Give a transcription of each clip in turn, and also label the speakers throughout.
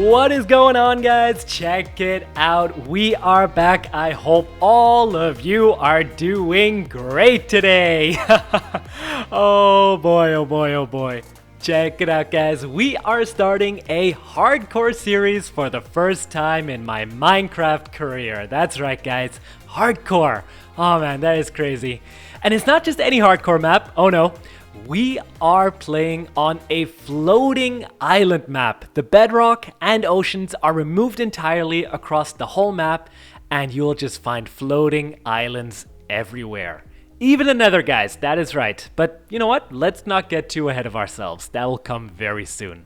Speaker 1: What is going on, guys? Check it out. We are back. I hope all of you are doing great today. Oh boy, oh boy, oh boy. Check it out, guys. We are starting a hardcore series for the first time in my Minecraft career. That's right, guys. Hardcore. Oh man, that is crazy. And it's not just any hardcore map. Oh no. We are playing on a floating island map. The bedrock and oceans are removed entirely across the whole map, and you'll just find floating islands everywhere. Even the nether, guys, that is right. But you know what? Let's not get too ahead of ourselves. That will come very soon.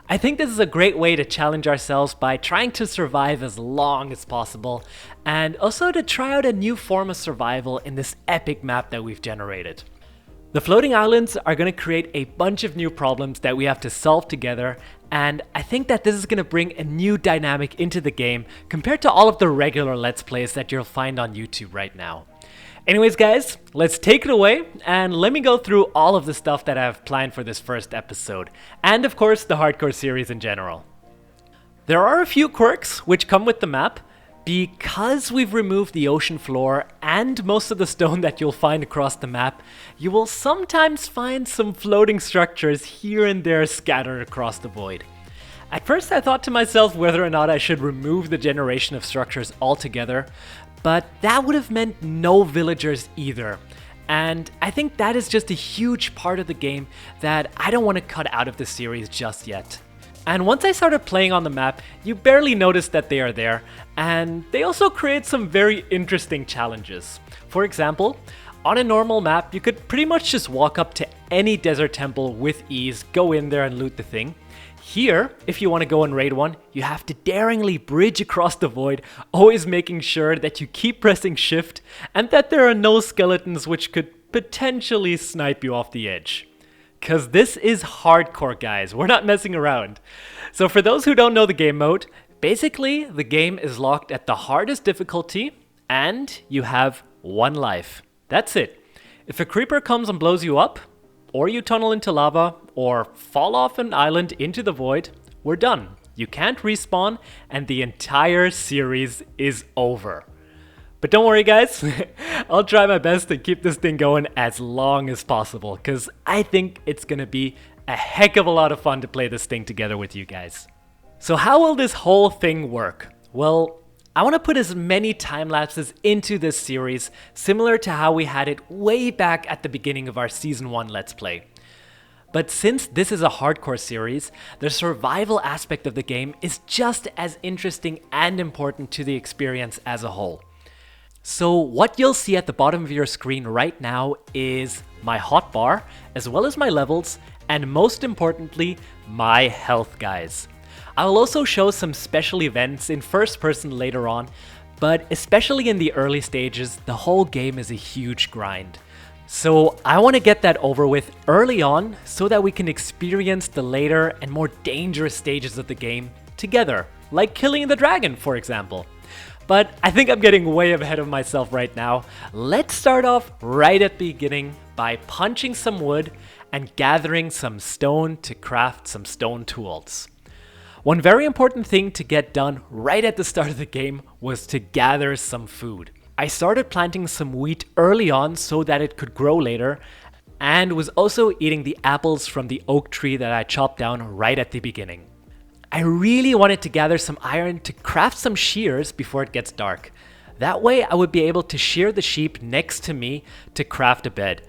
Speaker 1: I think this is a great way to challenge ourselves by trying to survive as long as possible, and also to try out a new form of survival in this epic map that we've generated. The floating islands are going to create a bunch of new problems that we have to solve together, and I think that this is going to bring a new dynamic into the game compared to all of the regular Let's Plays that you'll find on YouTube right now. Anyways, guys, let's take it away and let me go through all of the stuff that I've planned for this first episode, and of course the hardcore series in general. There are a few quirks which come with the map. Because we've removed the ocean floor and most of the stone that you'll find across the map, you will sometimes find some floating structures here and there scattered across the void. At first I thought to myself whether or not I should remove the generation of structures altogether, but that would have meant no villagers either. And I think that is just a huge part of the game that I don't want to cut out of the series just yet. And once I started playing on the map, you barely notice that they are there, and they also create some very interesting challenges. For example, on a normal map, you could pretty much just walk up to any desert temple with ease, go in there and loot the thing. Here, if you want to go and raid one, you have to daringly bridge across the void, always making sure that you keep pressing shift, and that there are no skeletons which could potentially snipe you off the edge. Cause this is hardcore, guys. We're not messing around. So for those who don't know the game mode, basically the game is locked at the hardest difficulty and you have one life. That's it. If a creeper comes and blows you up, or you tunnel into lava, or fall off an island into the void, we're done. You can't respawn and the entire series is over. But don't worry, guys, I'll try my best to keep this thing going as long as possible, because I think it's going to be a heck of a lot of fun to play this thing together with you guys. So how will this whole thing work? Well, I want to put as many time lapses into this series, similar to how we had it way back at the beginning of our Season 1 Let's Play. But since this is a hardcore series, the survival aspect of the game is just as interesting and important to the experience as a whole. So what you'll see at the bottom of your screen right now is my hotbar, as well as my levels, and most importantly, my health, guys. I will also show some special events in first person later on, but especially in the early stages, the whole game is a huge grind. So I want to get that over with early on so that we can experience the later and more dangerous stages of the game together, like killing the dragon, for example. But I think I'm getting way ahead of myself right now. Let's start off right at the beginning by punching some wood and gathering some stone to craft some stone tools. One very important thing to get done right at the start of the game was to gather some food. I started planting some wheat early on so that it could grow later, and was also eating the apples from the oak tree that I chopped down right at the beginning. I really wanted to gather some iron to craft some shears before it gets dark. That way I would be able to shear the sheep next to me to craft a bed.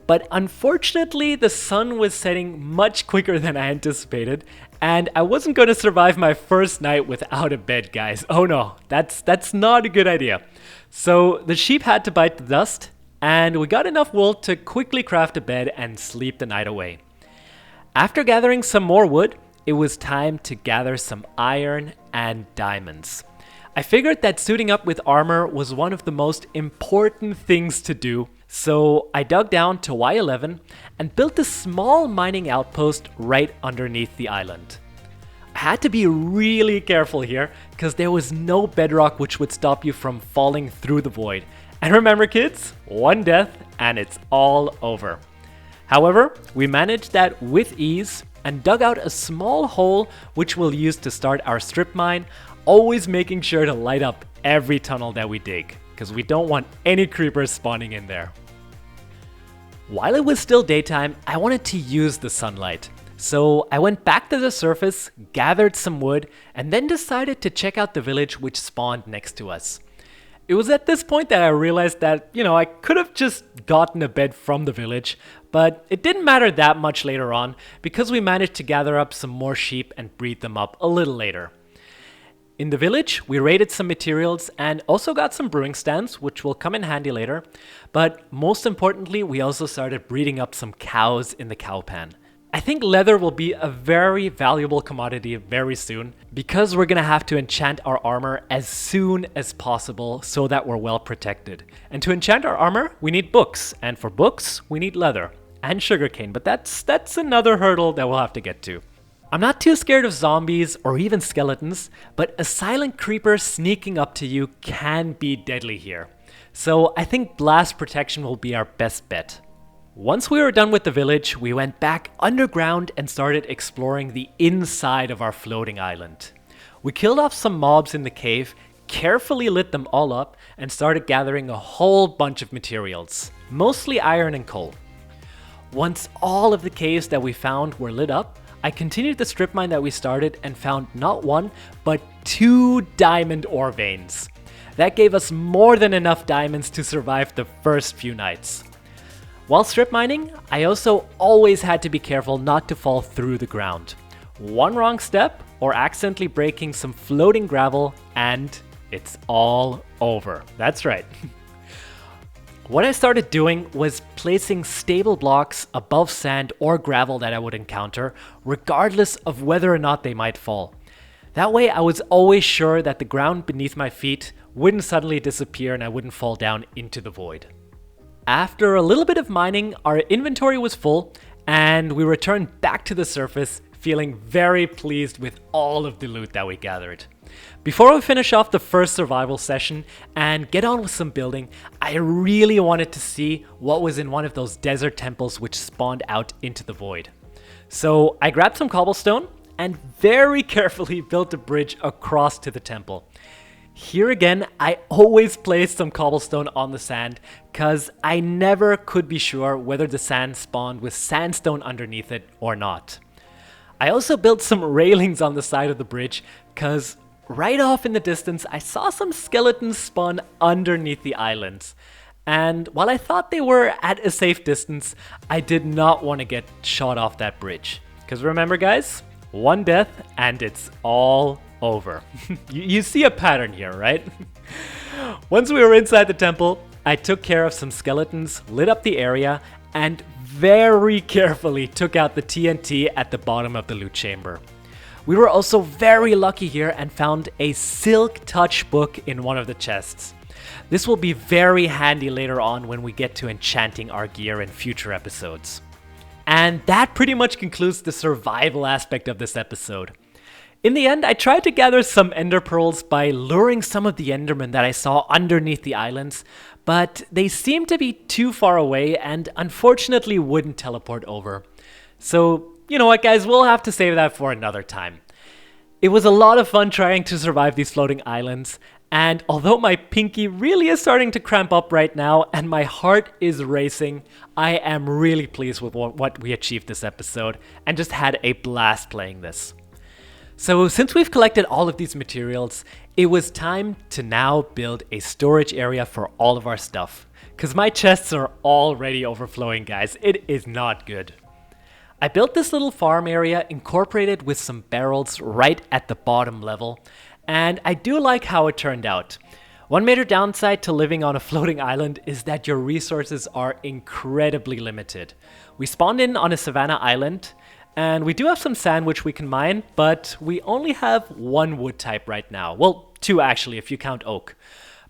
Speaker 1: But unfortunately the sun was setting much quicker than I anticipated, and I wasn't going to survive my first night without a bed, guys. Oh no, that's not a good idea. So the sheep had to bite the dust, and we got enough wool to quickly craft a bed and sleep the night away. After gathering some more wood, it was time to gather some iron and diamonds. I figured that suiting up with armor was one of the most important things to do, so I dug down to Y11 and built a small mining outpost right underneath the island. I had to be really careful here because there was no bedrock which would stop you from falling through the void. And remember, kids, one death and it's all over. However, we managed that with ease, and dug out a small hole which we'll use to start our strip mine, always making sure to light up every tunnel that we dig, because we don't want any creepers spawning in there. While it was still daytime, I wanted to use the sunlight. So I went back to the surface, gathered some wood, and then decided to check out the village which spawned next to us. It was at this point that I realized that, I could have just gotten a bed from the village, but it didn't matter that much later on because we managed to gather up some more sheep and breed them up a little later. In the village, we raided some materials and also got some brewing stands, which will come in handy later. But most importantly, we also started breeding up some cows in the cow pen. I think leather will be a very valuable commodity very soon because we're gonna have to enchant our armor as soon as possible so that we're well protected. And to enchant our armor, we need books, and for books, we need leather and sugarcane, but that's another hurdle that we'll have to get to. I'm not too scared of zombies or even skeletons, but a silent creeper sneaking up to you can be deadly here. So I think blast protection will be our best bet. Once we were done with the village, we went back underground and started exploring the inside of our floating island. We killed off some mobs in the cave, carefully lit them all up, and started gathering a whole bunch of materials, mostly iron and coal. Once all of the caves that we found were lit up, I continued the strip mine that we started and found not one, but 2 diamond ore veins. That gave us more than enough diamonds to survive the first few nights. While strip mining, I also always had to be careful not to fall through the ground. One wrong step or accidentally breaking some floating gravel and it's all over. That's right. What I started doing was placing stable blocks above sand or gravel that I would encounter, regardless of whether or not they might fall. That way I was always sure that the ground beneath my feet wouldn't suddenly disappear and I wouldn't fall down into the void. After a little bit of mining, our inventory was full and we returned back to the surface, feeling very pleased with all of the loot that we gathered. Before we finish off the first survival session and get on with some building, I really wanted to see what was in one of those desert temples which spawned out into the void. So I grabbed some cobblestone and very carefully built a bridge across to the temple. Here again, I always placed some cobblestone on the sand because I never could be sure whether the sand spawned with sandstone underneath it or not. I also built some railings on the side of the bridge because right off in the distance I saw some skeletons spawn underneath the islands. And while I thought they were at a safe distance, I did not want to get shot off that bridge. Because remember guys, one death and it's all over. You see a pattern here, right? Once we were inside the temple, I took care of some skeletons, lit up the area, and very carefully took out the TNT at the bottom of the loot chamber. We were also very lucky here and found a Silk Touch book in one of the chests. This will be very handy later on when we get to enchanting our gear in future episodes. And that pretty much concludes the survival aspect of this episode. In the end, I tried to gather some ender pearls by luring some of the endermen that I saw underneath the islands, but they seemed to be too far away and unfortunately wouldn't teleport over. So, you know what guys, we'll have to save that for another time. It was a lot of fun trying to survive these floating islands, and although my pinky really is starting to cramp up right now and my heart is racing, I am really pleased with what we achieved this episode and just had a blast playing this. So since we've collected all of these materials, it was time to now build a storage area for all of our stuff. Because my chests are already overflowing guys, it is not good. I built this little farm area incorporated with some barrels right at the bottom level, and I do like how it turned out. One major downside to living on a floating island is that your resources are incredibly limited. We spawned in on a savanna island, and we do have some sand which we can mine, but we only have one wood type right now. Well, 2 actually, if you count oak.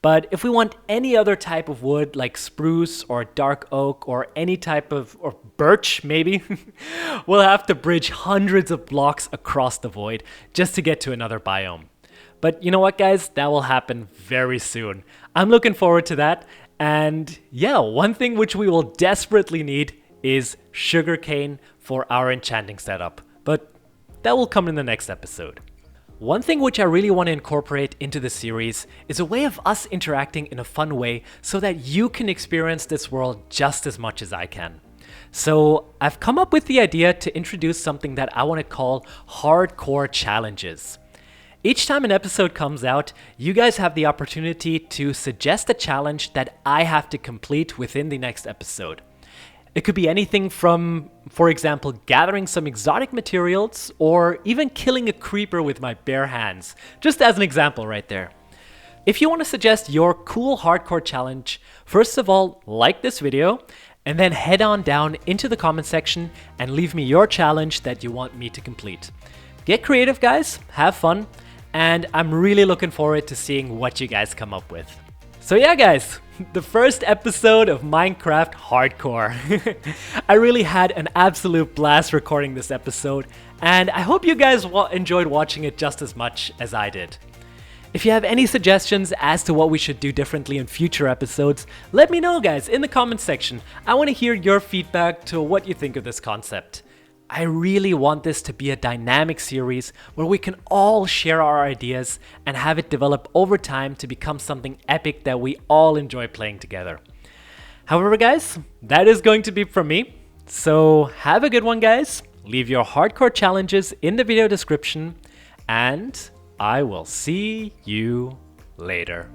Speaker 1: But if we want any other type of wood, like spruce or dark oak or any type of, or birch maybe, we'll have to bridge hundreds of blocks across the void just to get to another biome. But you know what guys, that will happen very soon. I'm looking forward to that. And yeah, one thing which we will desperately need is sugarcane for our enchanting setup. but that will come in the next episode. One thing which I really want to incorporate into the series is a way of us interacting in a fun way so that you can experience this world just as much as I can. So I've come up with the idea to introduce something that I want to call hardcore challenges. Each time an episode comes out, you guys have the opportunity to suggest a challenge that I have to complete within the next episode. It could be anything from, for example, gathering some exotic materials or even killing a creeper with my bare hands, just as an example right there. If you want to suggest your cool hardcore challenge, first of all, like this video, and then head on down into the comment section and leave me your challenge that you want me to complete. Get creative, guys, have fun, and I'm really looking forward to seeing what you guys come up with. So yeah, guys, the first episode of Minecraft Hardcore. I really had an absolute blast recording this episode, and I hope you guys enjoyed watching it just as much as I did. If you have any suggestions as to what we should do differently in future episodes, let me know, guys, in the comments section. I want to hear your feedback to what you think of this concept. I really want this to be a dynamic series where we can all share our ideas and have it develop over time to become something epic that we all enjoy playing together. However, guys, that is going to be from me. So have a good one, guys. Leave your hardcore challenges in the video description, and I will see you later.